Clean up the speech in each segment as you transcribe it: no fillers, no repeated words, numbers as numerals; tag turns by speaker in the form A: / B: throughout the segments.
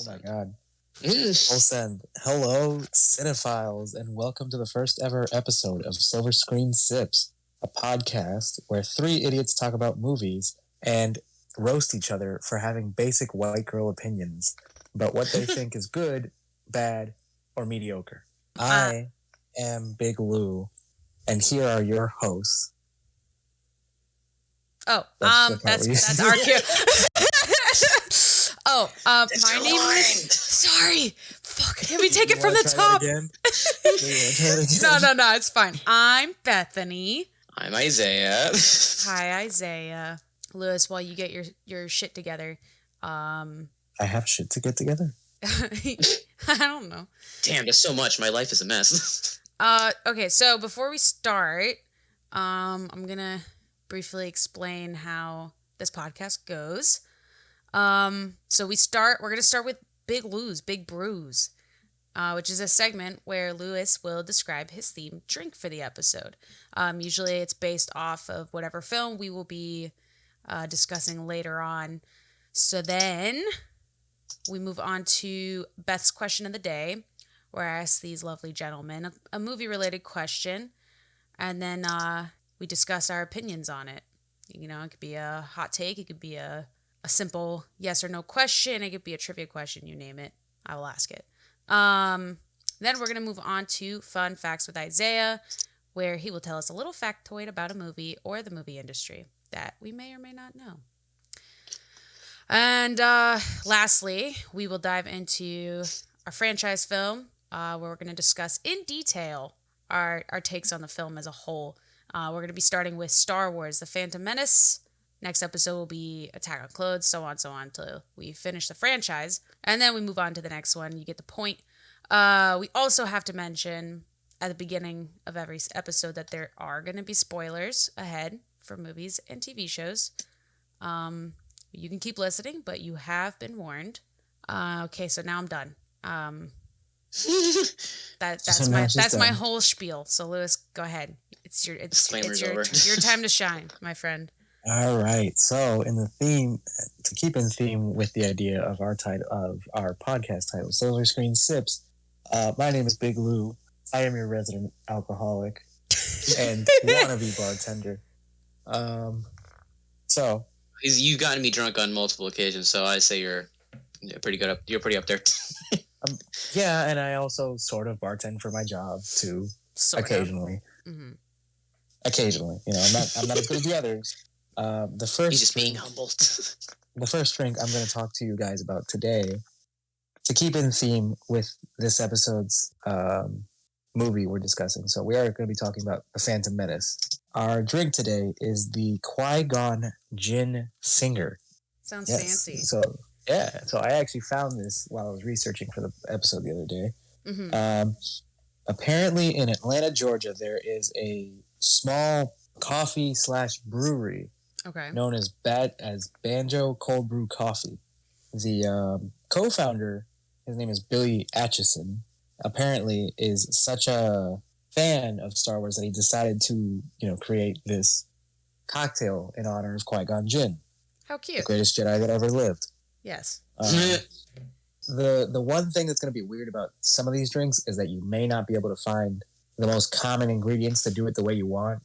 A: my God. Full send. Hello, cinephiles, and welcome to the first ever episode of Silver Screen Sips, a podcast where three idiots talk about movies and roast each other for having basic white girl opinions about what they think is good, bad, or mediocre. I am Big Lou, and here are your hosts.
B: That's our cue. My name is... Sorry. Fuck, can we take it from the top? No, it's fine. I'm Bethany.
C: I'm Isaiah.
B: Hi, Isaiah. Lewis, while you get your shit together,
A: I have shit to get together?
B: I don't know.
C: Damn, there's so much. My life is a mess.
B: Okay, so before we start, I'm gonna briefly explain how this podcast goes. So we're gonna start with Big Lou's Big Brews, which is a segment where Lewis will describe his themed drink for the episode. Usually it's based off of whatever film we will be discussing later on. So then we move on to Beth's question of the day, where I ask these lovely gentlemen a movie-related question, and then we discuss our opinions on it. You know, it could be a hot take, it could be a simple yes or no question, it could be a trivia question, you name it, I will ask it. Then we're going to move on to Fun Facts with Isaiah, where he will tell us a little factoid about a movie or the movie industry that we may or may not know. And lastly, we will dive into our franchise film, where we're going to discuss in detail our takes on the film as a whole. We're going to be starting with Star Wars, The Phantom Menace. Next episode will be Attack on Clothes, so on, until we finish the franchise. And then we move on to the next one. You get the point. We also have to mention at the beginning of every episode that there are going to be spoilers ahead for movies and TV shows. You can keep listening, but you have been warned. Okay, so now I'm done. That's my whole spiel. So Lewis, go ahead. It's your time to shine, my friend.
A: All right. So, to keep in theme with the idea of our podcast title, Silver Screen Sips. My name is Big Lou. I am your resident alcoholic and wannabe bartender. So
C: you've gotten me drunk on multiple occasions, so I say you're pretty good. You're pretty up there.
A: Yeah, and I also sort of bartend for my job too. Occasionally.
B: Mm-hmm.
A: Occasionally, I'm not as good as the others.
C: He's just being humbled.
A: The first drink I'm going to talk to you guys about today, to keep in theme with this episode's movie we're discussing. So we are going to be talking about The Phantom Menace. Our drink today is the QUI-GON Gin Singer.
B: Sounds fancy.
A: So I actually found this while I was researching for the episode the other day.
B: Mm-hmm.
A: Apparently in Atlanta, Georgia, there is a small coffee/brewery known as Banjo Cold-Brew Coffee. The co-founder, his name is Billy Atchison, apparently is such a fan of Star Wars that he decided to, create this cocktail in honor of Qui-Gon Jinn.
B: How cute.
A: The greatest Jedi that ever lived.
B: Yes.
A: The one thing that's going to be weird about some of these drinks is that you may not be able to find the most common ingredients to do it the way you want.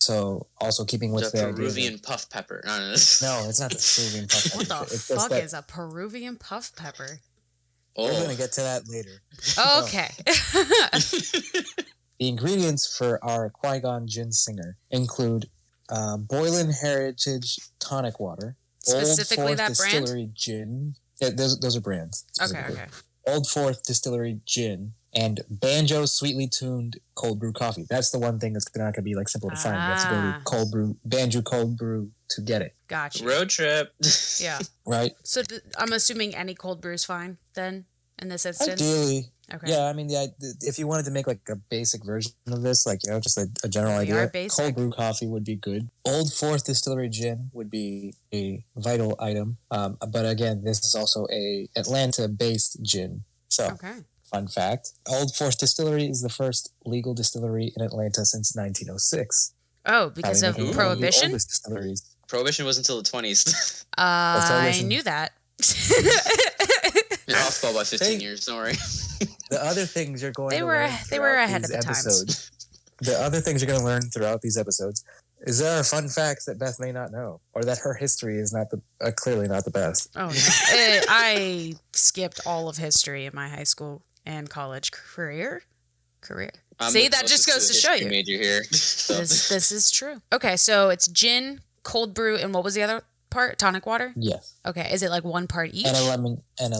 A: So also keeping with
C: the Peruvian puff pepper.
A: No, it's not the Peruvian puff pepper.
B: What the fuck is a Peruvian puff pepper?
A: We're going to get to that later.
B: Okay.
A: The ingredients for our Qui-Gon Gin Singer include Boylan Heritage Tonic Water,
B: Specifically
A: Old Fourth
B: that
A: Distillery
B: brand?
A: Gin. Yeah, those are brands.
B: Okay.
A: Old Fourth Distillery Gin, and Banjo Sweetly Tuned Cold-Brew Coffee. That's the one thing that's not going to be simple to find. You have to go to Banjo Cold-Brew to get it.
B: Gotcha.
C: Road trip.
B: Yeah.
A: Right.
B: So I'm assuming any cold brew is fine then in this instance?
A: Ideally.
B: Okay.
A: Yeah, I mean, if you wanted to make a basic version of this, just a general idea, cold brew coffee would be good. Old Fourth Distillery Gin would be a vital item. But again, this is also a Atlanta-based gin. So, fun fact, Old Fourth Distillery is the first legal distillery in Atlanta since 1906.
B: Oh, because of Prohibition?
C: Prohibition was until the 20s.
B: I knew that.
C: You're off by 15 years. Don't worry.
A: The other things you're going
B: They
A: to
B: were
A: learn
B: they were ahead
A: these
B: of the times.
A: episodes. The other things you're going to learn throughout these episodes is there are fun facts that Beth may not know, or that her history is not clearly not the best.
B: Oh no, I skipped all of history in my high school and college career. See, that just goes to show you.
C: Major here. So.
B: This is true. Okay, so it's gin, cold brew, and what was the other part? Tonic water?
A: Yes.
B: Okay, is it like one part each?
A: And a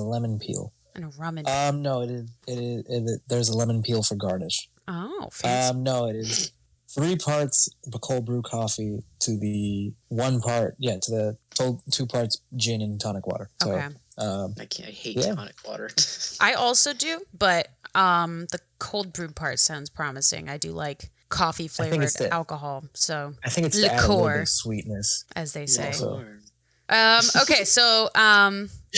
A: lemon peel.
B: And a rum and
A: no, it is. There's a lemon peel for garnish.
B: Oh, fancy.
A: No, it is 3 parts cold brew coffee to the 1 part, to the 2 parts gin and tonic water. So,
B: okay.
C: I hate tonic water.
B: I also do, but the cold brew part sounds promising. I do like coffee flavored alcohol, so
A: I think it's to add a little bit of sweetness,
B: as they say.
A: Also.
B: Okay, so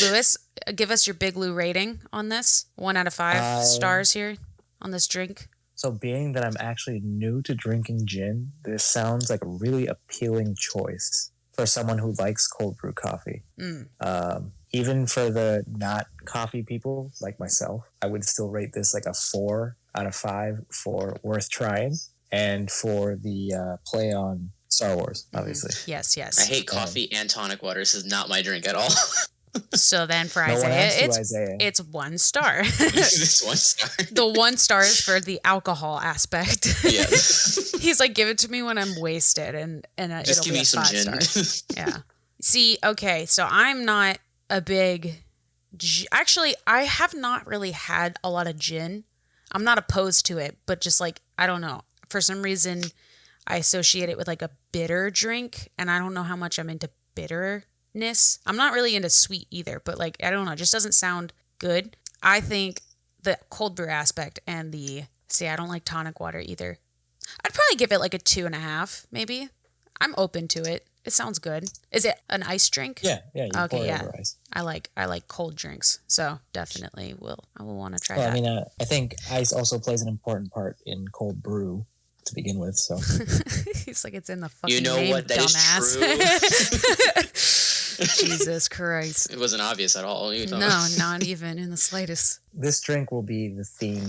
B: Lewis, give us your Big Lou rating on this. 1 out of 5 stars here on this drink.
A: So being that I'm actually new to drinking gin, this sounds like a really appealing choice for someone who likes cold brew coffee. Even for the not coffee people like myself, I would still rate this like a 4 out of 5 for worth trying, and for the play on Star Wars, obviously.
B: Yes.
C: I hate coffee and tonic water. This is not my drink at all.
B: So then for Isaiah, it's 1 star.
C: It's 1 star.
B: The 1 star is for the alcohol aspect.
C: Yeah.
B: He's like, give it to me when I'm wasted, and
C: just
B: it'll
C: give
B: be
C: me some
B: 5
C: gin.
B: stars. Yeah. See, okay, so I'm not a big... Actually, I have not really had a lot of gin. I'm not opposed to it, but just like, I don't know. For some reason, I associate it with like a bitter drink, and I don't know how much I'm into bitterness. I'm not really into sweet either, but like, I don't know. It just doesn't sound good. I think the cold brew aspect and I don't like tonic water either. I'd probably give it like a 2.5, maybe. I'm open to it. It sounds good. Is it an ice drink?
A: Yeah. You pour it over ice.
B: I like cold drinks, so definitely I will want to try
A: that.
B: I
A: mean, I think ice also plays an important part in cold brew to begin with. So
B: he's like, it's in the fucking
C: You know
B: name,
C: what? That
B: dumbass.
C: Is true.
B: Jesus Christ!
C: It wasn't obvious at all.
B: No, not even in the slightest.
A: This drink will be the theme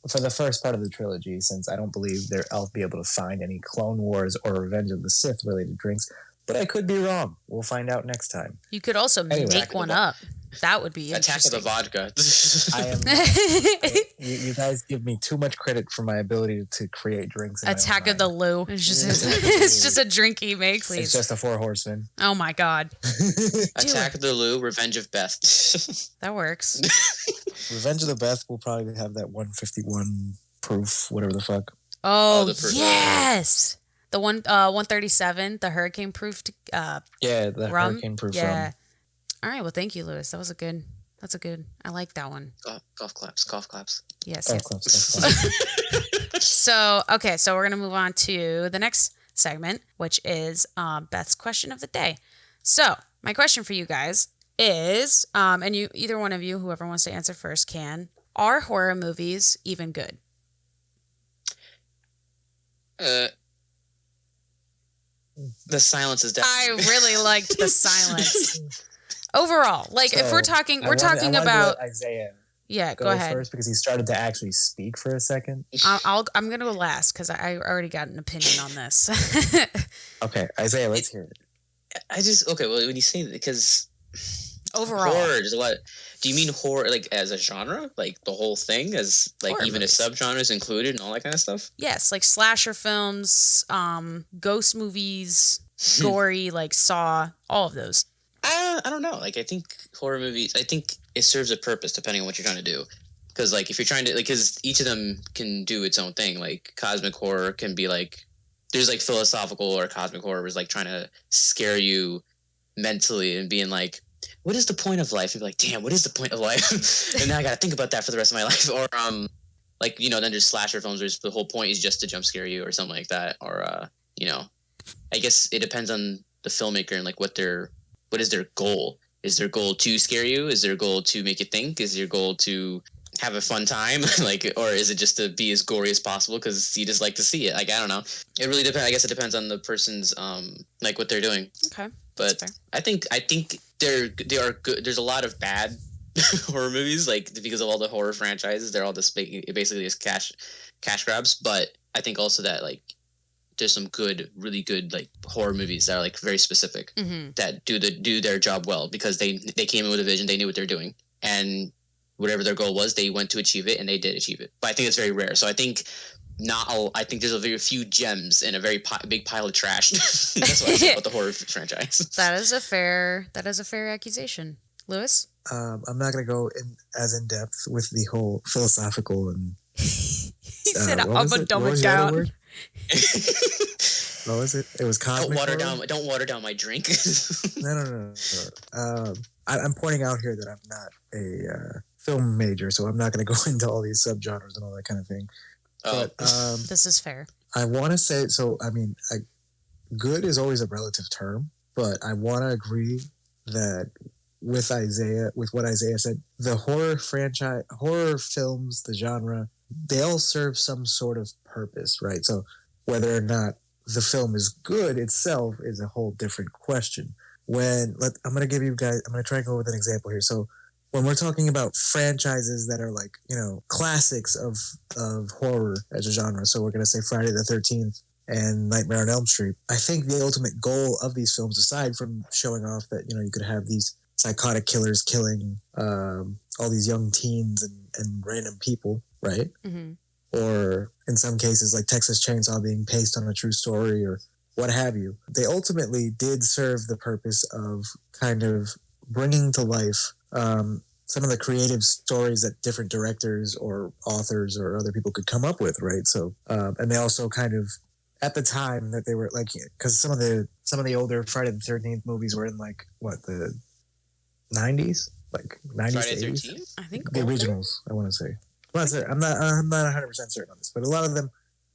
A: for the first part of the trilogy, since I don't believe I'll be able to find any Clone Wars or Revenge of the Sith related drinks. But I could be wrong. We'll find out next time.
B: You could also make one up. That would be interesting.
C: Attack of the Vodka.
A: You guys give me too much credit for my ability to create drinks.
B: Attack of the Lou. It's just a drink he makes.
A: It's just a 4 horsemen.
B: Oh my God.
C: Attack of the Lou, Revenge of Beth.
B: That works.
A: Revenge of the Beth will probably have that 151 proof, whatever the fuck.
B: Oh, yes. The 137, the hurricane proof.
A: The
B: rum?
A: hurricane proof
B: yeah.
A: rum.
B: All right. Well, thank you, Lewis. That's a good. I like that one.
C: Golf claps.
B: Yes.
A: Golf claps.
B: So we're gonna move on to the next segment, which is Beth's question of the day. So my question for you guys is, and you, either one of you, whoever wants to answer first, can. Are horror movies even good?
C: The silence is definitely...
B: I really liked the silence. Overall, like, so, if we're talking about
A: Isaiah.
B: Yeah, go ahead
A: first, because he started to actually speak for a second.
B: I'm gonna go last because I already got an opinion on this.
A: Okay, Isaiah, let's hear it.
C: Well, when you say that, because
B: overall,
C: horror, there's a lot. Do you mean horror like as a genre, like the whole thing, as like horror even movies. A subgenres included and all that kind of stuff?
B: Yes, like slasher films, ghost movies, gory, like Saw, all of those.
C: I don't know. Like, I think horror movies, I think it serves a purpose depending on what you're trying to do. Because, like, if you're trying to, like, because each of them can do its own thing. Like, cosmic horror can be, like, there's, like, philosophical or cosmic horror is, like, trying to scare you mentally and being like, what is the point of life? And be like, damn, what is the point of life? And now I got to think about that for the rest of my life. Or, like, you know, then there's slasher films where the whole point is just to jump scare you or something like that. Or, you know, I guess it depends on the filmmaker and, like, what is their goal? Is their goal to scare you? Is their goal to make you think? Is your goal to have a fun time? Like, or is it just to be as gory as possible because you just like to see it? Like, I don't know. It really depends. I guess it depends on the person's like what they're doing.
B: Okay,
C: but I think they are good. There's a lot of bad horror movies, like because of all the horror franchises. They're all just basically just cash grabs. But I think also that like there's some really good like horror movies that are like very specific that do their job well because they came in with a vision, they knew what they're doing, and whatever their goal was, they went to achieve it, and they did achieve it. But I think it's very rare. So I think I think there's a very few gems in a very big pile of trash. That's what I say about the horror franchise.
B: That is a fair accusation, Lewis.
A: I'm not going to go as in depth with the whole philosophical and.
B: He said, "I'm gonna dumb it down."
A: What was it? It was cosmic.
C: Don't water down my drink.
A: No. I'm pointing out here that I'm not a film major, so I'm not going to go into all these subgenres and all that kind of thing.
C: Oh.
A: But
B: this is fair.
A: I want to say so. I mean, good is always a relative term, but I want to agree that with what Isaiah said, the horror franchise, horror films, the genre, they all serve some sort of purpose, right? So whether or not the film is good itself is a whole different question. I'm going to try and go with an example here. So when we're talking about franchises that are like, classics of horror as a genre, so we're going to say Friday the 13th and Nightmare on Elm Street, I think the ultimate goal of these films, aside from showing off that, you could have these psychotic killers killing all these young teens and random people, right? Mm-hmm. Or in some cases, like Texas Chainsaw being based on a true story or what have you. They ultimately did serve the purpose of kind of bringing to life some of the creative stories that different directors or authors or other people could come up with, right? So, and they also kind of, at the time that they were like, because some of the older Friday the 13th movies were in like, what, the 90s? Like 90s
C: Friday
A: to
C: 13th?
A: 80s?
B: I think
A: the originals, I want to say. I'm not 100% certain on this, but a lot of them,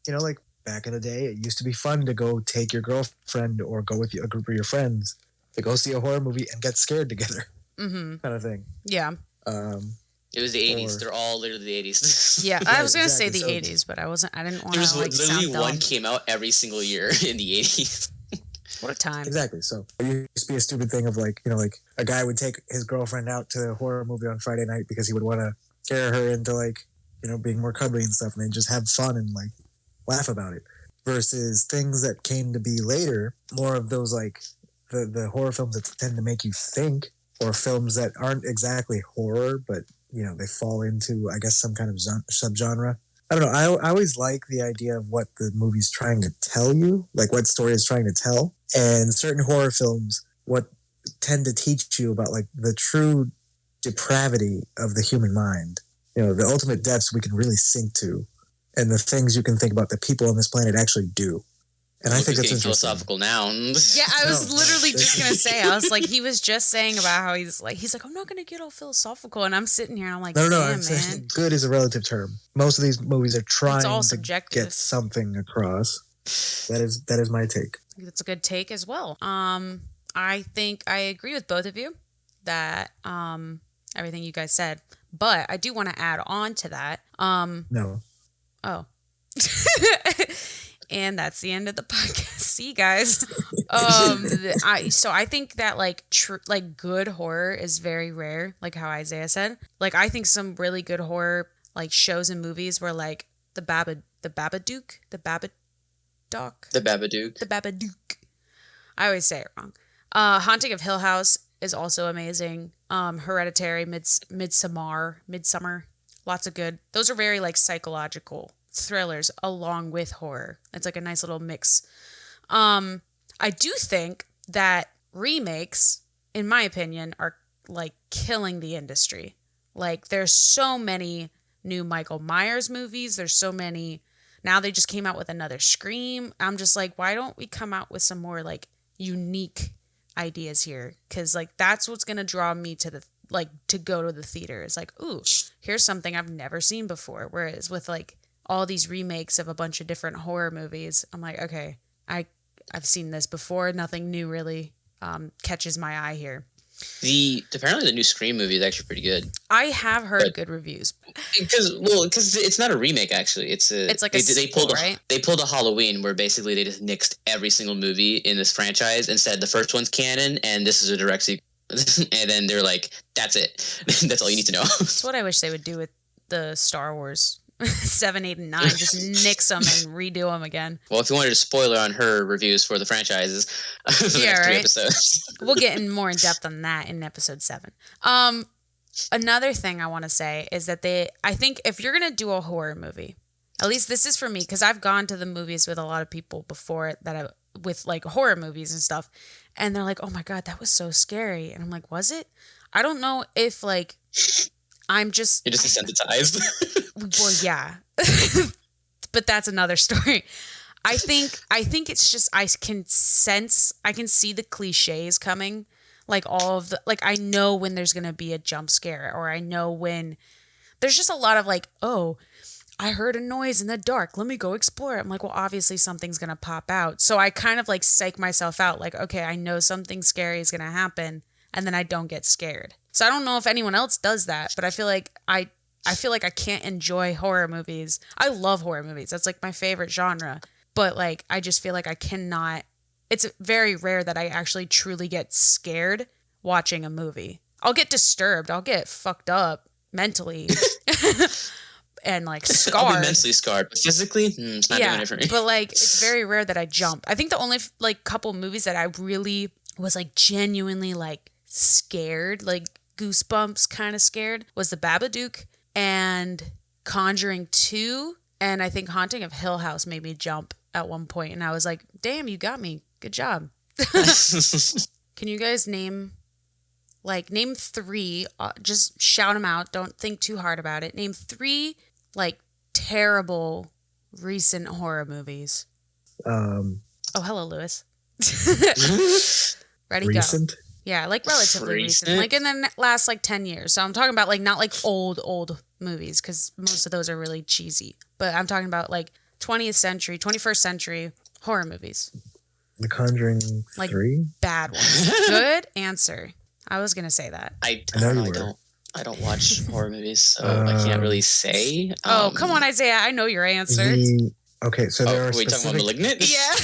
A: like back in the day, it used to be fun to go take your girlfriend or go with a group of your friends to go see a horror movie and get scared together, kind of thing.
B: Yeah.
C: It was the 80s. They're all literally the 80s.
B: Yeah, I was gonna say the 80s, but I didn't want to like
C: literally
B: sound
C: one
B: dumb.
C: came out every single year in the 80s.
B: What a time.
A: Exactly. So it used to be a stupid thing of like, like a guy would take his girlfriend out to a horror movie on Friday night because he would want to scare her into like, being more cuddly and stuff, and then just have fun and like laugh about it. Versus things that came to be later, more of those like the horror films that tend to make you think, or films that aren't exactly horror, but they fall into, I guess, some kind of subgenre. I don't know. I always like the idea of what the movie's trying to tell you, like what story it's trying to tell. And certain horror films, what tend to teach you about like the true depravity of the human mind, the ultimate depths we can really sink to, and the things you can think about that people on this planet actually do. And I think that's
C: philosophical now.
B: Yeah, I was literally just gonna say. I was like, he was just saying about how he's like, I'm not gonna get all philosophical, and I'm sitting here, and I'm like,
A: no,
B: damn,
A: I'm saying good is a relative term. Most of these movies are trying to get something across. That is my take.
B: I think that's a good take as well. I think I agree with both of you that everything you guys said, but I do want to add on to that.
A: No.
B: Oh. And that's the end of the podcast. See you guys. I think that like good horror is very rare, like how Isaiah said. Like I think some really good horror like shows and movies were like the Babadook. I always say it wrong. Haunting of Hill House is also amazing. Hereditary, Midsummer, lots of good. Those are very like psychological thrillers along with horror. It's like a nice little mix. I do think that remakes, in my opinion, are like killing the industry. Like there's so many new Michael Myers movies. There's so many. Now they just came out with another Scream. I'm just like, why don't we come out with some more like unique ideas here? Because like that's what's gonna draw me to to go to the theater. It's like, ooh, here's something I've never seen before. Whereas with like all these remakes of a bunch of different horror movies, I'm like, okay, I've seen this before. Nothing new really catches my eye here.
C: Apparently the new Scream movie is actually pretty good.
B: I have heard good reviews.
C: Because it's not a remake actually. It's like they pulled a Halloween where basically they just nixed every single movie in this franchise and said the first one's canon and this is a direct and then they're like, that's it. That's all you need to know.
B: That's what I wish they would do with the Star Wars 7, 8, and 9. Just nix them and redo them again.
C: Well, if you wanted a spoiler on her reviews for the franchises, for the next 3 episodes.
B: We'll get more in depth on that in episode 7. Another thing I want to say is that I think if you're going to do a horror movie, at least this is for me, because I've gone to the movies with a lot of people before with like horror movies and stuff, and they're like, oh my God, that was so scary. And I'm like, was it? I don't know if like you're just
C: desensitized.
B: Well, yeah. But that's another story. I think it's just I can see the cliches coming. Like all of the I know when there's going to be a jump scare, or I know when there's just a lot of like, oh, I heard a noise in the dark. Let me go explore it. I'm like, well, obviously something's going to pop out. So I kind of like psych myself out. Like, okay, I know something scary is going to happen, and then I don't get scared. So I don't know if anyone else does that, but I feel like I can't enjoy horror movies. I love horror movies. That's like my favorite genre. But like, I just feel like I cannot. It's very rare that I actually truly get scared watching a movie. I'll get disturbed. I'll get fucked up mentally. And like scarred.
C: I'll be mentally scarred, but physically, it's not doing it for me.
B: But like, it's very rare that I jump. I think the only like couple movies that I really was like genuinely like scared, like goosebumps kind of scared, was The Babadook and Conjuring 2. And I think Haunting of Hill House made me jump at one point, and I was like, damn, you got me. Good job. Can you guys name 3, just shout them out. Don't think too hard about it. Name 3 like terrible recent horror movies.
A: Oh,
B: hello, Lewis. Ready,
A: recent?
B: Go. Yeah, like relatively recent. Like in the last like 10 years. So I'm talking about like not like old movies, because most of those are really cheesy. But I'm talking about like 20th century, 21st century horror movies.
A: The Conjuring 3?
B: Bad ones. Good answer. I was going to say that.
C: I don't watch horror movies, so I can't really say.
B: Come on, Isaiah. I know your answer.
A: Okay, so there are
C: specific... talking about Malignant?
B: Yeah.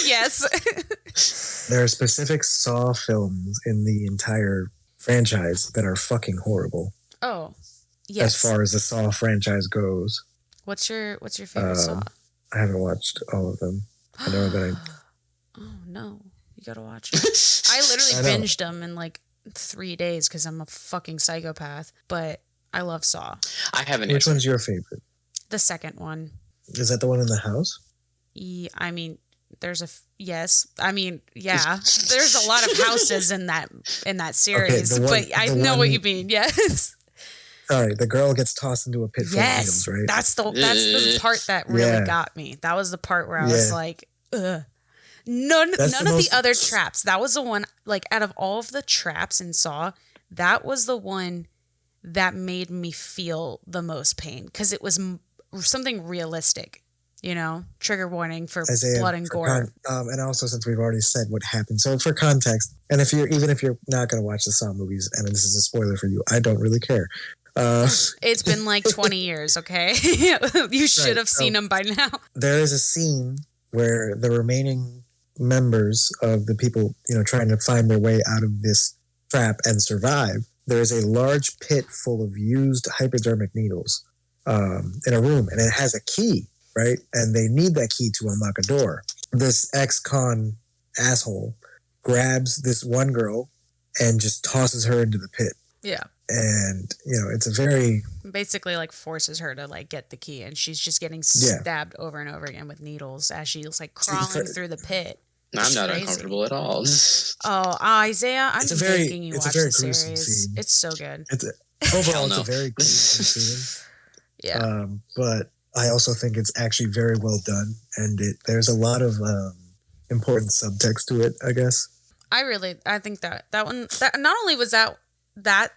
B: Yes.
A: There are specific Saw films in the entire franchise that are fucking horrible.
B: Oh, yes.
A: As far as the Saw franchise goes.
B: What's your favorite Saw?
A: I haven't watched all of them. I know that
B: Oh, no. You gotta watch it. I literally binged them in like 3 days because I'm a fucking psychopath. But I love Saw.
C: I haven't.
A: Which one's your favorite?
B: The second one.
A: Is that the one in the house?
B: Yeah, I mean, yes. I mean, yeah. There's a lot of houses in that series, but I know what you mean. Yes.
A: Sorry, the girl gets tossed into a pit full of needles, right?
B: That's the part that really got me. That was the part where I was like, ugh. None of the other traps. That was the one, like, out of all of the traps in Saw, that was the one that made me feel the most pain, because it was something realistic, you know? Trigger warning for
A: Isaiah,
B: blood and gore.
A: And also, since we've already said what happened, so for context, and if you're not going to watch the Saw movies, and this is a spoiler for you, I don't really care.
B: It's been like 20 years, okay? You should have seen them by now.
A: There is a scene where the remaining members of the people, trying to find their way out of this trap and survive, there is a large pit full of used hypodermic needles in a room, and it has a key, right? And they need that key to unlock a door. This ex-con asshole grabs this one girl and just tosses her into the pit.
B: Yeah.
A: And, it's a very...
B: Basically, like, forces her to, like, get the key, and she's just getting stabbed over and over again with needles as she's, like, crawling through the pit.
C: I'm not uncomfortable at all.
B: Oh, Isaiah, I'm making you watch the series.
A: Scene.
B: It's so good.
A: Overall, it's a very gruesome scene.
B: Yeah.
A: But I also think it's actually very well done, and there's a lot of important subtext to it, I guess.
B: I think that one, that not only was that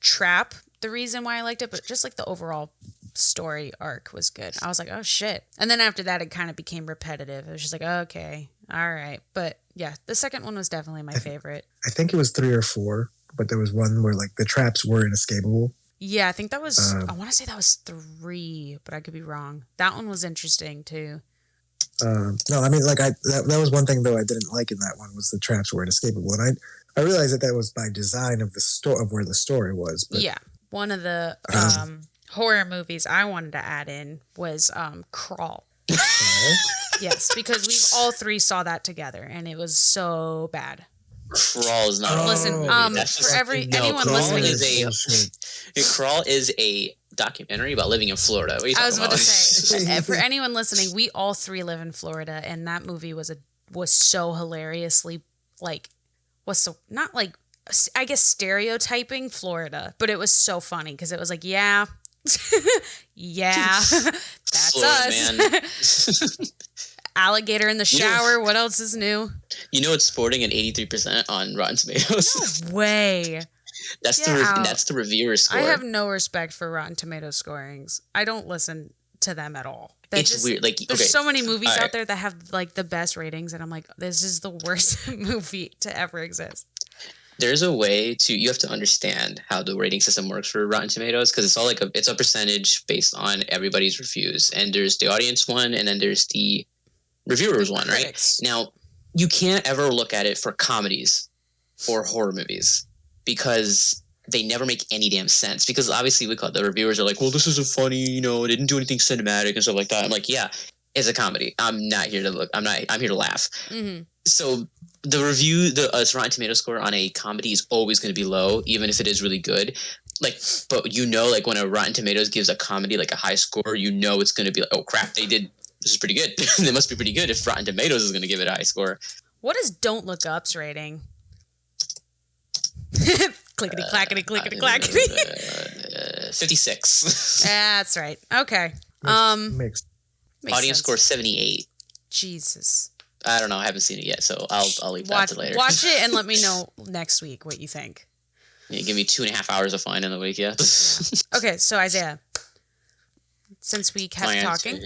B: trap the reason why I liked it, but just like the overall story arc was good. I was like, oh shit. And then after that, it kind of became repetitive. It was just like, oh, okay, all right. But yeah, the second one was definitely my favorite. I
A: think it was 3 or 4, but there was one where like the traps were inescapable.
B: Yeah, I think that was, I want to say that was 3, but I could be wrong. That one was interesting too.
A: No, I mean, like that was one thing though I didn't like in that one was the traps were inescapable. And I realized that was by design of the story of where the story was. But
B: Yeah. One of the horror movies I wanted to add in was Crawl. Yes, because we all three saw that together, and it was so bad.
C: Crawl is not.
B: Listen, anyone listening,
C: Crawl is a documentary about living in Florida.
B: I was about to say, for anyone listening, we all three live in Florida, and that movie was so hilariously not like, I guess, stereotyping Florida, but it was so funny because it was like, yeah, that's
C: Florida,
B: us. Man. Alligator in the shower. What else is new?
C: It's sporting at 83% on Rotten Tomatoes.
B: No way.
C: That's the reviewer score.
B: I have no respect for Rotten Tomatoes scorings. I don't listen to them at all.
C: It's weird.
B: There's so many movies out there that have like the best ratings, and I'm like, this is the worst movie to ever exist.
C: There's a way you have to understand how the rating system works for Rotten Tomatoes, because it's all it's a percentage based on everybody's reviews, and there's the audience one, and then there's the reviewers one, right? Now, you can't ever look at it for comedies or horror movies because they never make any damn sense. Because obviously the reviewers are like, well, this isn't funny, it didn't do anything cinematic and stuff like that. I'm like, yeah, it's a comedy. I'm not here to look. I'm here to laugh. Mm-hmm. So the Rotten Tomato score on a comedy is always going to be low, even if it is really good. But when a Rotten Tomatoes gives a comedy like a high score, it's going to be like, oh crap, this is pretty good. They must be pretty good if Rotten Tomatoes is going to give it a high score.
B: What is Don't Look Up's rating? Clickety clackety clickety clackety.
C: 56.
B: That's right. Okay.
A: Makes
C: audience score 78.
B: Jesus.
C: I don't know. I haven't seen it yet, so I'll leave that to later.
B: Watch it and let me know next week what you think.
C: Yeah, give me 2.5 hours of fine in the week. Yeah.
B: Okay, so Isaiah, since we kept talking,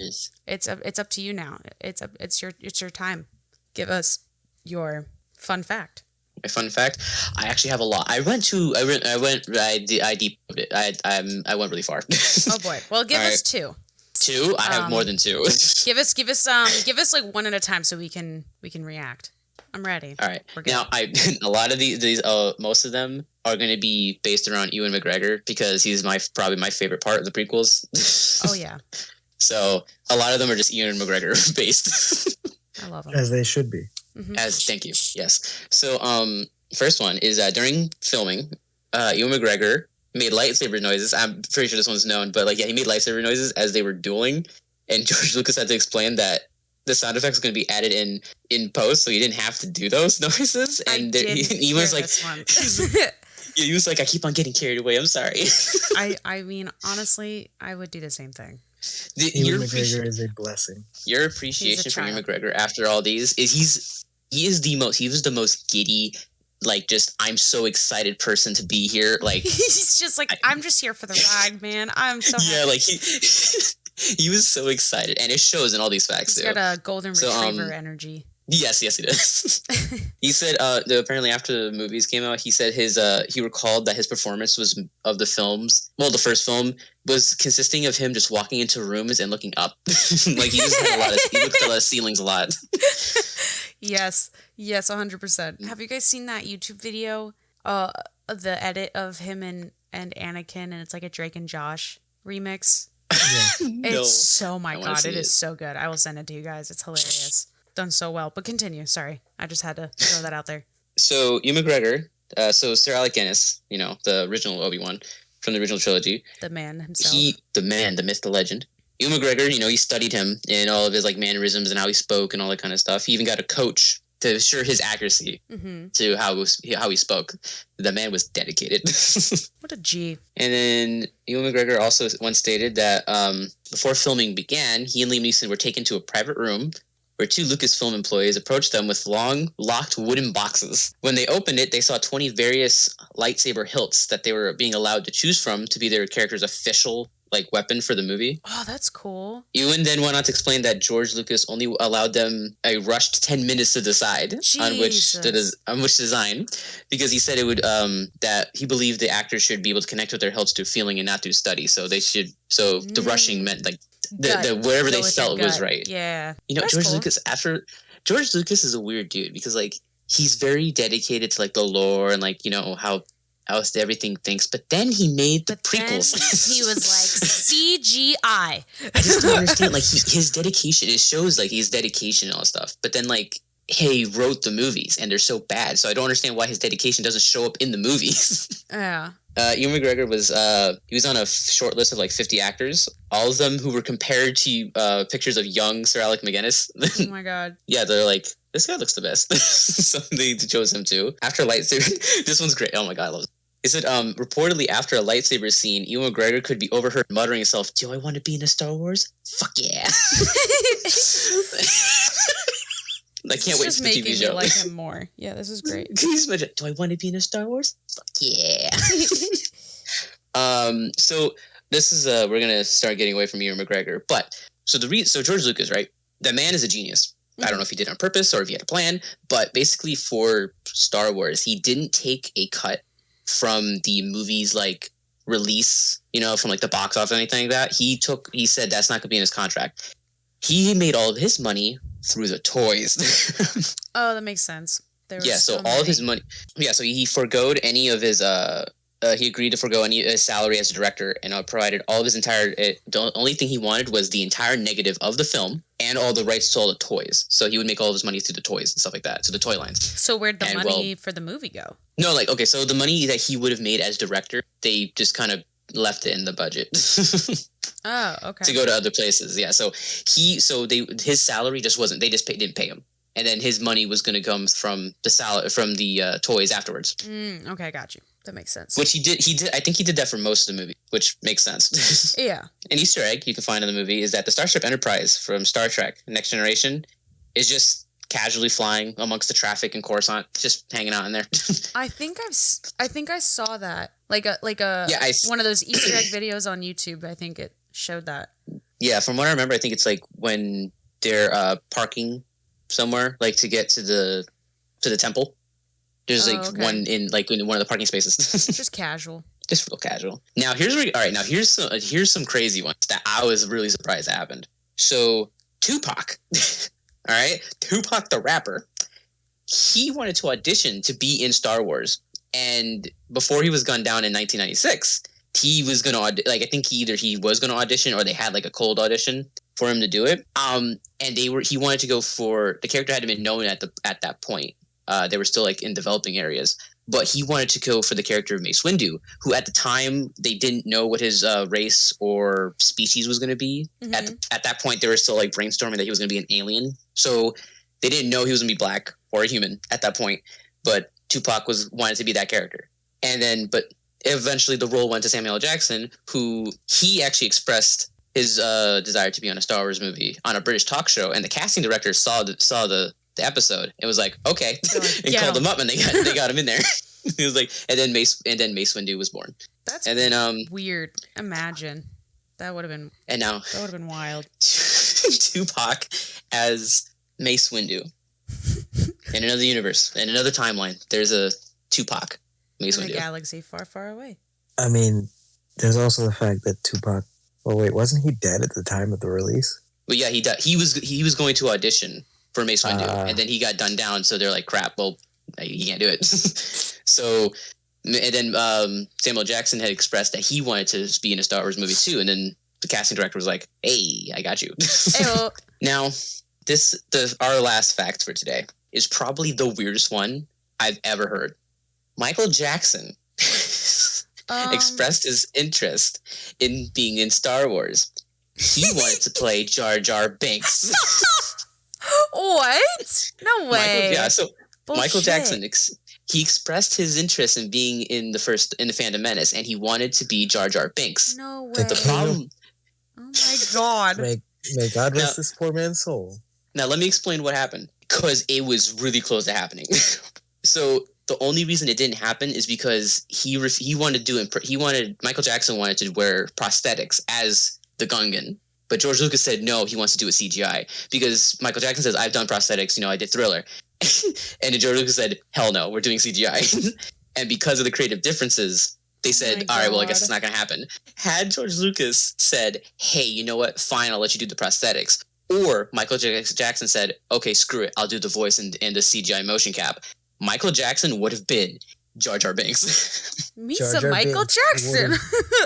B: it's up to you now. It's your time. Give us your fun fact.
C: My fun fact, I actually have a lot. I went deep. I went really far.
B: Oh boy. Well, give us two.
C: Two? I have more than two.
B: give us like one at a time so we can react. I'm ready.
C: All right. Now, a lot of these most of them are going to be based around Ewan McGregor because he's probably my favorite part of the prequels.
B: Oh yeah.
C: So a lot of them are just Ewan McGregor based.
B: I love them.
A: As they should be.
B: Mm-hmm.
C: Thank you. Yes. So first one is during filming, Ewan McGregor made lightsaber noises. I'm pretty sure this one's known, but he made lightsaber noises as they were dueling, and George Lucas had to explain that the sound effects were going to be added in post, so he didn't have to do those noises. And he was like, he was like, I keep on getting carried away. I'm sorry.
B: I mean, honestly, I would do the same thing.
A: Ewan McGregor is a blessing.
C: Your appreciation for Ewan McGregor after all these is he was the most giddy, just I'm so excited person to be here.
B: He's just I'm just here for the ride, man. I'm so happy.
C: He was so excited, and it shows in all these facts.
B: He's got a golden retriever energy.
C: Yes, he does. He said apparently after the movies came out, he said he recalled that his performance of the films. Well, the first film was consisting of him just walking into rooms and looking up. He just had he looked at a lot of ceilings a lot.
B: Yes, 100%. Have you guys seen that YouTube video? The edit of him and Anakin, and it's like a Drake and Josh remix. Yeah. It's it is so good. I will send it to you guys. It's hilarious. Done so well. But continue. Sorry. I just had to throw that out there.
C: So, Ewan McGregor, Sir Alec Guinness, the original Obi-Wan from the original trilogy.
B: The man himself.
C: The myth, the legend. Ewan McGregor, he studied him in all of his mannerisms and how he spoke and all that kind of stuff. He even got a coach to assure his accuracy to how he spoke. The man was dedicated.
B: What a G.
C: And then Ewan McGregor also once stated that before filming began, he and Liam Neeson were taken to a private room where two Lucasfilm employees approached them with long, locked wooden boxes. When they opened it, they saw 20 various lightsaber hilts that they were being allowed to choose from to be their character's official weapon for the movie.
B: Oh, that's cool.
C: Ewan then went on to explain that George Lucas only allowed them a rushed 10 minutes to decide on which design, because he said it would that he believed the actors should be able to connect with their hilts through feeling and not through study. So the rushing meant the wherever they felt was right.
B: Yeah.
C: George Lucas is a weird dude because he's very dedicated to like the lore and like, you know, how else everything thinks. But then he made the prequels.
B: Then he was like, CGI.
C: I just don't understand. Like his dedication, it shows like his dedication and all stuff. But then like he wrote the movies and they're so bad. So I don't understand why his dedication doesn't show up in the movies.
B: Yeah.
C: Ewan McGregor was he was on a short list of like 50 actors, all of them who were compared to pictures of young Sir Alec McGuinness.
B: Oh my god.
C: Yeah, they're like, this guy looks the best. So they chose him too. After a lightsaber, this one's great. Oh my god, I love it. Is it reportedly after a lightsaber scene, Ewan McGregor could be overheard muttering himself, "Do I want to be in a Star Wars? Fuck yeah!" I can't wait for the TV show.
B: Me like him more. Yeah, this is great.
C: Can you just imagine? Do I want to be in a Star Wars? Fuck yeah! So this is we're gonna start getting away from Ewan McGregor, but so George Lucas, right? The man is a genius. I don't know if he did it on purpose or if he had a plan, but basically for Star Wars, he didn't take a cut from the movie's like release, you know, from like the box office or anything like that. He said that's not gonna be in his contract. He made all of his money through the toys.
B: Oh, that makes sense.
C: So all of his money. Yeah, so he forgoed any of his he agreed to forgo any of his salary as a director and provided all of his entire. The only thing he wanted was the entire negative of the film and all the rights to all the toys. So he would make all of his money through the toys and stuff like that, so the toy lines.
B: So where'd the money for the movie go?
C: No, like okay, so the money that he would have made as director, they just kind of left it in the budget.
B: Oh, okay.
C: To go to other places, yeah. So his salary just wasn't. They just didn't pay him, and then his money was going to come from the toys afterwards.
B: Okay, got you. That makes sense.
C: Which he did. I think he did that for most of the movie, which makes sense.
B: Yeah.
C: An Easter egg you can find in the movie is that the Starship Enterprise from Star Trek: Next Generation is just casually flying amongst the traffic in Coruscant, just hanging out in there.
B: I think I saw that one of those Easter egg videos on YouTube. I think it showed that.
C: Yeah, from what I remember, I think it's like when they're parking somewhere, like to get to the temple. There's one in one of the parking spaces.
B: Just casual.
C: Just real casual. Now here's some crazy ones that I was really surprised that happened. So Tupac, all right, Tupac the rapper, he wanted to audition to be in Star Wars, and before he was gunned down in 1996, he was gonna I think he was gonna audition or they had like a cold audition for him to do it. And he wanted to go for the character hadn't been known at that point. They were still like in developing areas, but he wanted to go for the character of Mace Windu, who at the time they didn't know what his race or species was going to be. Mm-hmm. At that point, they were still like brainstorming that he was going to be an alien, so they didn't know he was going to be black or a human at that point. But Tupac wanted to be that character, but eventually the role went to Samuel L. Jackson, who he actually expressed his desire to be on a Star Wars movie on a British talk show, and the casting director saw the episode. It was like, okay, and called him up, and they got him in there. He was like, and then Mace Windu was born.
B: That's weird. Imagine that would have been wild.
C: Tupac as Mace Windu in another universe, in another timeline. There's a Tupac Mace Windu.
B: In a galaxy far, far away.
A: I mean, there's also the fact that Tupac. Oh wait, wasn't he dead at the time of the release?
C: Well, yeah, he died. He was going to audition for Mace Windu, and then he got done down. So they're like, "Crap! Well, you can't do it." So, and then Samuel Jackson had expressed that he wanted to be in a Star Wars movie too, and then the casting director was like, "Hey, I got you." Now, our last fact for today is probably the weirdest one I've ever heard. Michael Jackson expressed his interest in being in Star Wars. He wanted to play Jar Jar Binks.
B: What? No way.
C: Michael Jackson, he expressed his interest in being in the Phantom Menace, and he wanted to be Jar Jar Binks.
B: No way.
C: But the problem...
B: Oh my God.
A: May God rest this poor man's soul.
C: Now, let me explain what happened, because it was really close to happening. So, the only reason it didn't happen is because Michael Jackson wanted to wear prosthetics as the Gungan. But George Lucas said, no, he wants to do it CGI. Because Michael Jackson says, I've done prosthetics, I did Thriller. And George Lucas said, hell no, we're doing CGI. And because of the creative differences, they said, all right, well, I guess it's not going to happen. Had George Lucas said, hey, you know what, fine, I'll let you do the prosthetics. Or Michael Jackson said, okay, screw it, I'll do the voice and the CGI motion cap. Michael Jackson would have been Jar Jar Binks.
B: Meet
A: Jar
B: some
A: Jar
B: Michael
A: Binks
B: Jackson.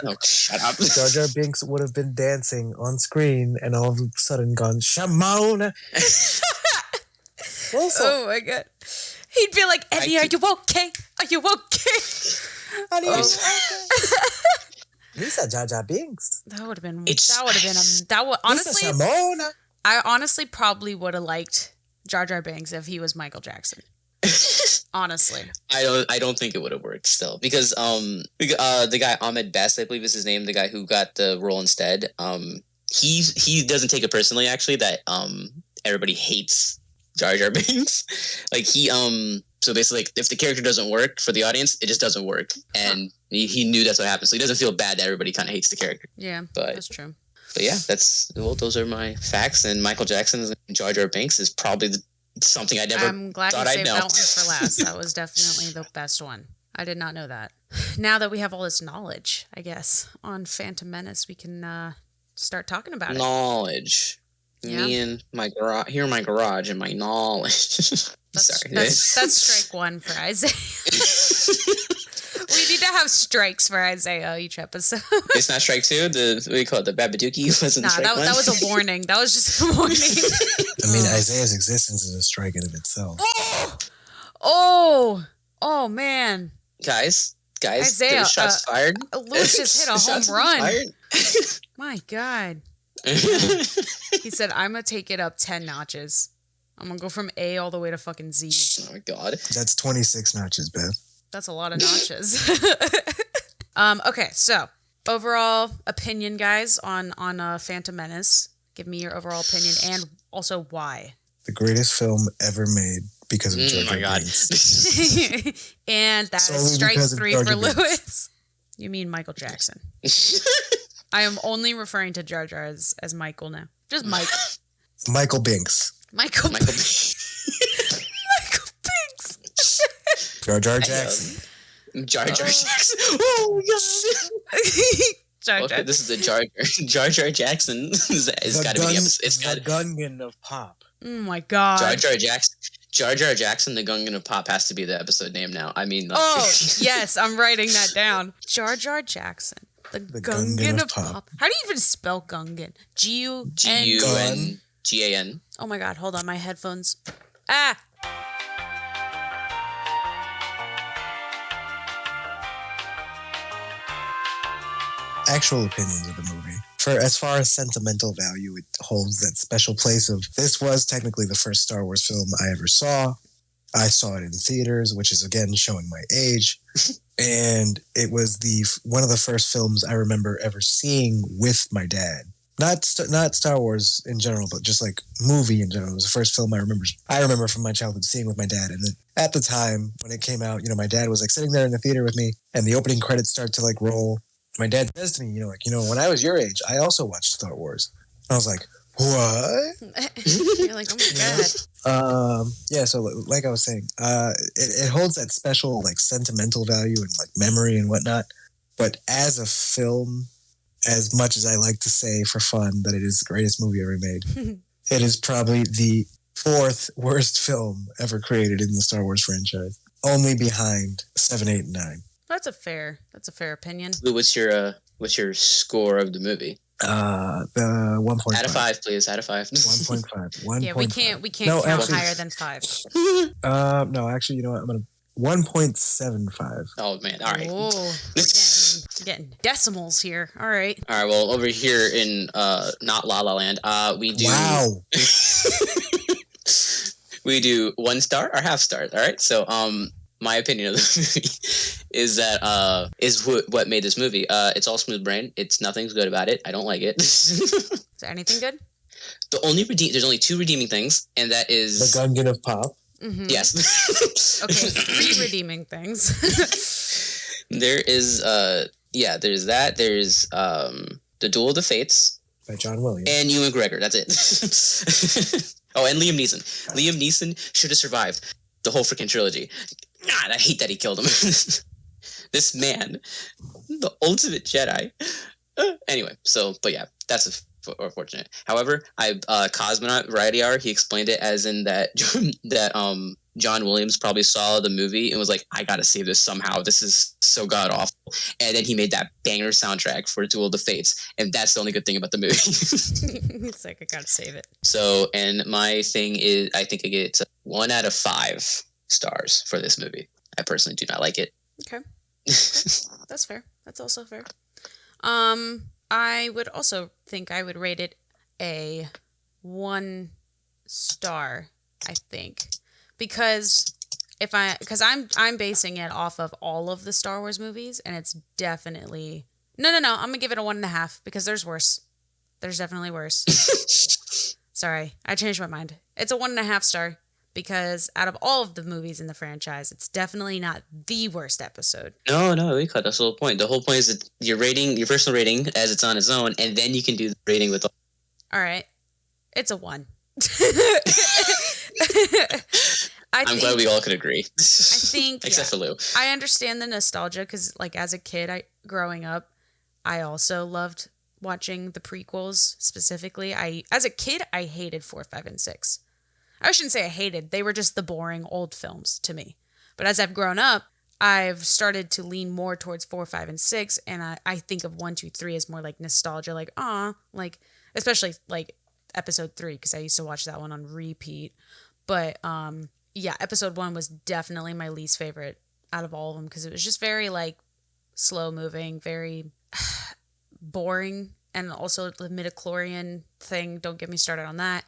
C: No, shut up.
A: Jar Jar Binks would have been dancing on screen and all of a sudden gone, Shamona.
B: Oh my god. He'd be like, Eddie, are you okay? Are you okay?
A: Lisa Jar Jar Binks.
B: That would have been.
A: Honestly,
B: Honestly,
A: Shamona.
B: I honestly probably would have liked Jar Jar Binks if he was Michael Jackson. Honestly,
C: I don't think it would have worked still because the guy Ahmed Best, I believe is his name, the guy who got the role instead. He doesn't take it personally actually that everybody hates Jar Jar Binks. Like so basically like, if the character doesn't work for the audience, it just doesn't work, and he knew that's what happened, so he doesn't feel bad that everybody kind of hates the character.
B: Yeah,
C: but
B: that's true.
C: But yeah, those are my facts. And Michael Jackson's Jar Jar Binks is probably something I never.
B: I'm glad you saved that one for last. That was definitely the best one. I did not know that. Now that we have all this knowledge, I guess, on Phantom Menace, we can start talking about it.
C: Knowledge. Yeah. Me and my garage. Here in my garage and my knowledge. Sorry.
B: That's strike one for Isaiah. We need to have strikes for Isaiah each episode.
C: It's not strike two? What do you call it? The Babadookie wasn't strike one?
B: That was a warning. That was just a warning.
A: I mean, Isaiah's existence is a strike in of itself.
B: Oh, man.
C: Guys,
B: Isaiah,
C: shots fired.
B: Lewis just hit a home run. My God. He said, I'm going to take it up 10 notches. I'm going to go from A all the way to fucking Z.
C: Oh, my God.
A: That's 26 notches, Beth.
B: That's a lot of notches. Okay, so overall opinion, guys, on Phantom Menace. Give me your overall opinion and also why.
A: The greatest film ever made because of Jar Jar.
C: Oh my God.
B: And that is strike 3 for Lewis. You mean Michael Jackson. I am only referring to Jar Jar as Michael now. Just Mike.
A: Michael Binks.
B: Michael Binks.
A: Jar Jar Jackson.
C: Jar Jar Jackson. Oh my God. Okay, this is the Jar Jar Jackson. It's got to be the episode. It's
A: the Gungan of pop.
B: Oh my God.
C: Jar Jar Jackson, the Gungan of pop has to be the episode name now. I mean,
B: yes, I'm writing that down. Jar Jar Jackson, the Gungan of pop. How do you even spell Gungan? Gungan. Oh my God, hold on, my headphones.
A: Actual opinions of the movie. For as far as sentimental value, it holds that special place of this was technically the first Star Wars film I ever saw. I saw it in theaters, which is again showing my age. And it was one of the first films I remember ever seeing with my dad. Not Star Wars in general, but just like movie in general. It was the first film I remember from my childhood seeing with my dad. And then at the time when it came out, my dad was like sitting there in the theater with me, and the opening credits start to like roll. My dad says to me, when I was your age, I also watched Star Wars. I was like, what?
B: You're like, oh my God.
A: Yeah, so like I was saying, it holds that special like sentimental value and like memory and whatnot. But as a film, as much as I like to say for fun that it is the greatest movie ever made, it is probably the 4th worst film ever created in the Star Wars franchise. Only behind 7, 8, and 9.
B: That's a fair opinion.
C: What's your score of the movie?
A: The 1.5.
C: Out of 5, please. Out of 5.
A: 1.5.
B: Yeah, we can't count higher than 5.
A: No, actually, you know what? I'm gonna 1.75.
C: Oh man! All right.
B: Oh, we're getting decimals here. All right.
C: All right. Well, over here in not La La Land, we do.
A: Wow.
C: We do 1 star or half stars. All right. So my opinion of the movie is that is what made this movie. It's all smooth brain. Nothing's good about it. I don't like it.
B: Is there anything good?
C: There's only 2 redeeming things, and that is
A: the Gungan of pop.
C: Mm-hmm. Yes.
B: Okay, 3 redeeming things.
C: There is there's that. There's The Duel of the Fates
A: by John Williams
C: and Ewan McGregor. That's it. Oh, and Liam Neeson. Liam Neeson should have survived the whole freaking trilogy. God, I hate that he killed him. This man, the ultimate Jedi. Anyway, but yeah, that's unfortunate. However, Cosmonaut Variety Hour, he explained it as in that John Williams probably saw the movie and was like, I gotta save this somehow. This is so god awful. And then he made that banger soundtrack for Duel of the Fates. And that's the only good thing about the movie.
B: It's like, I gotta save it.
C: So, and my thing is, I think I get 1 out of 5 stars for this movie. I personally do not like it.
B: Okay. That's fair. That's also fair. I would also think I would rate it a 1 star, I think. Because I'm basing it off of all of the Star Wars movies, and it's definitely no. I'm gonna give it a 1.5 because there's worse. There's definitely worse. Sorry, I changed my mind. It's a 1.5 star because out of all of the movies in the franchise, it's definitely not the worst episode.
C: No, that's the whole point. The whole point is that your personal rating as it's on its own, and then you can do the rating with.
B: All right, it's a 1.
C: I'm glad we all could agree.
B: I think
C: except for Lou.
B: I understand the nostalgia because, like, as a kid, growing up, I also loved watching the prequels specifically. As a kid, I hated 4, 5, and 6. I shouldn't say I hated. They were just the boring old films to me. But as I've grown up, I've started to lean more towards 4, 5, and 6, and I think of 1, 2, 3 as more like nostalgia, like like especially like episode 3 because I used to watch that one on repeat. But yeah, episode 1 was definitely my least favorite out of all of them because it was just very like slow moving, very boring, and also the midichlorian thing. Don't get me started on that.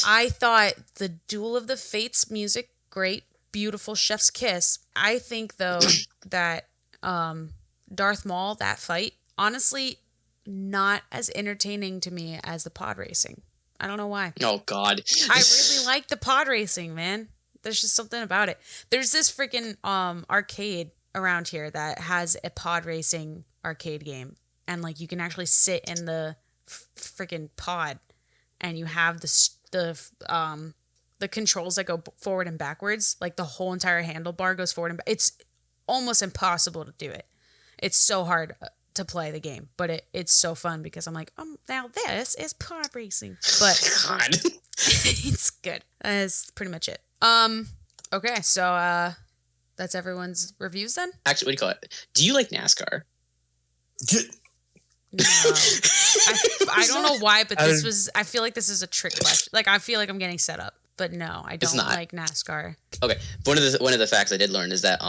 B: I thought the Duel of the Fates music, great, beautiful chef's kiss. I think though that Darth Maul, that fight, honestly, not as entertaining to me as the pod racing. I don't know why.
C: Oh, God.
B: I really like the pod racing, man. There's just something about it. There's this freaking arcade around here that has a pod racing arcade game. And, like, you can actually sit in the freaking pod. And you have the controls that go forward and backwards. Like, the whole entire handlebar goes forward and back. It's almost impossible to do it. It's so hard to play the game, but it's so fun because I'm like, now this is pod racing, but
C: God.
B: it's good. That's pretty much it. Okay, so that's everyone's reviews then.
C: Actually, what do you call it? Do you like NASCAR?
B: No, I don't know why, but I feel like this is a trick question. Like I feel like I'm getting set up, but no, I don't like NASCAR.
C: Okay, one of the facts I did learn is that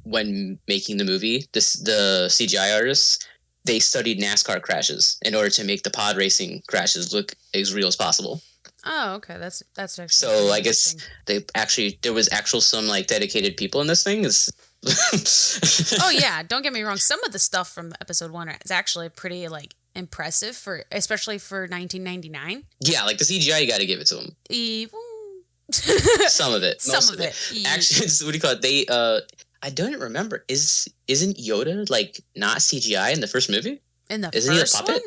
C: when making the movie, the CGI artists, they studied NASCAR crashes in order to make the pod racing crashes look as real as possible.
B: Oh, okay, that's actually.
C: So I guess there was some like dedicated people in this thing.
B: Oh yeah, don't get me wrong. Some of the stuff from episode 1 is actually pretty like impressive especially for 1999.
C: Yeah, like the CGI, you got to give it to them. Some of it. Most of it. Actually, what do you call it? I don't remember. Isn't Yoda like not CGI in the first movie?
B: In the Isn't first he a puppet?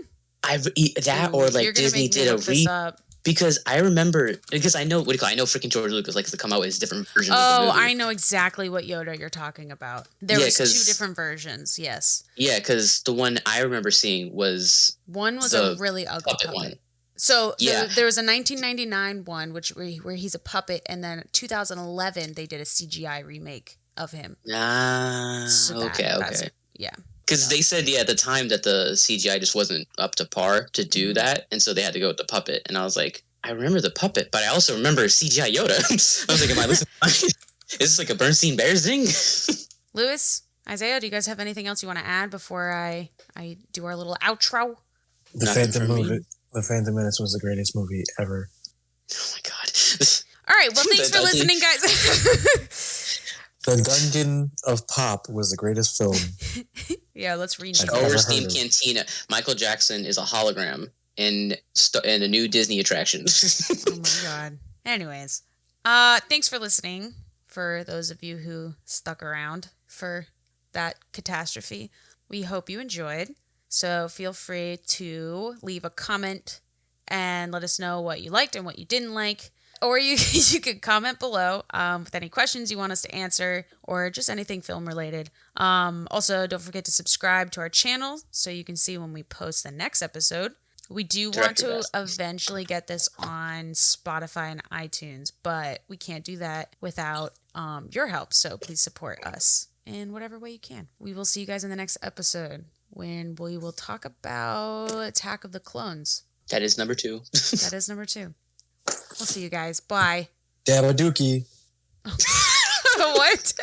C: One? Or like Disney did a because I remember I know I know freaking George Lucas likes to come out with his different versions.
B: Oh,
C: of the movie.
B: I know exactly what Yoda you're talking about. There was 2 different versions. Yes.
C: Yeah, because the one I remember seeing was
B: a really ugly puppet. One. So
C: yeah.
B: there was a 1999 one where he's a puppet, and then 2011 they did a CGI remake of him.
C: Okay.
B: Yeah.
C: Because they said, at the time that the CGI just wasn't up to par to do that, and so they had to go with the puppet. And I was like, I remember the puppet, but I also remember CGI Yoda. I was like, am I listening? Is this like a Bernstein Bears thing?
B: Lewis, Isaiah, do you guys have anything else you want to add before I do our little outro?
A: The Phantom Menace was the greatest movie ever.
C: Oh my God.
B: All right, well, thanks for listening, guys.
A: The Gungan of Pop was the greatest film.
B: Yeah, let's read it.
C: Culver's Theme Cantina. Michael Jackson is a hologram in a new Disney attraction.
B: Oh my God. Anyways, thanks for listening. For those of you who stuck around for that catastrophe, we hope you enjoyed. So feel free to leave a comment and let us know what you liked and what you didn't like. Or you could comment below with any questions you want us to answer or just anything film related. Also, don't forget to subscribe to our channel so you can see when we post the next episode. We do want
C: Director
B: to
C: Beth.
B: eventually get this on Spotify and iTunes, but we can't do that without your help. So please support us in whatever way you can. We will see you guys in the next episode when we will talk about Attack of the Clones.
C: That is number 2.
B: That is number 2. We'll see you guys. Bye.
A: Dabba Dookie.
B: What?